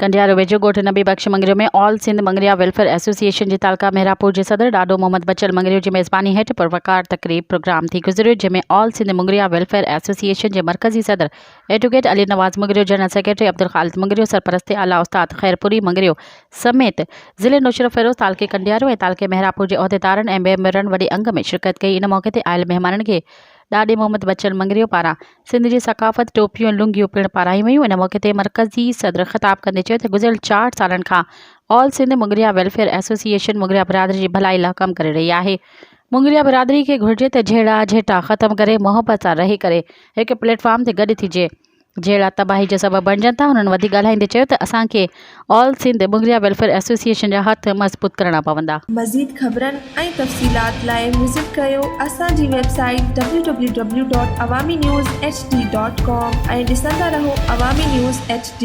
कंडियारो वेझो ॻोठ नबी बख्श मंगरियो में all Sindh Mangaria welfare association जे तालका मेहरापुर जे सदर ॾाॾो मोहम्मद बचल मंगरियो जी मेज़बानी हेठि पुरवकार तक़रीब प्रोग्राम थी गुज़रियो, जंहिंमें all Sindh Mangaria welfare association जे मरकज़ी सदर एडवोकेट अली नवाज़ मंगरियो, जनरल सेक्रेटरी अब्दुल ख़ालिद मंगरियो, सरपरस्ते आला उस्ताद खैरपुरी मंगरियो समेत ज़िले नुशरत फ़िरोज़, तालके कंडियारो ऐं तालके मेहरापुर जे उहिदेदारनि ऐं मेंबरनि वॾे अंग में शिरकत कई। इन मौक़े ते आयल महिमाननि खे ॾाॾे मोहम्मद बचल मंगरियो पारां सिंध जी सकाफ़त टोपियूं ऐं लुंगियूं पिणु पाराई वयूं। इन मौक़े ते मरकज़ी सदर ख़िताब कंदे चयो त गुज़िरियल 4 सालनि खां ऑल सिंध मुंगरिया वेलफेयर एसोसिएशन मुंगरिया बिरादरी जी भलाई लाइ कमु करे रही आहे। मुंगरिया बिरादरी खे घुर्जे त जहिड़ा झेटा ख़तमु करे मुहबत सां रही करे हिकु प्लेटफॉर्म ते गॾु थिजे, जहिड़ा तबाही जो सबबु बणिजनि था। हुननि वधीक ॻाल्हाईंदे चयो त असांखे ऑल सिंध मुंगरिया वेलफेयर एसोसिएशन जा हथ मज़बूत करणा पवंदा। मज़ीद ख़बरनि ऐं तफ़सीलात लाइ विज़िट कयो असांजी वेबसाइट www.awamiNewsHD.com ऐं ॾिसंदा रहो अवामी न्यूज़ HD।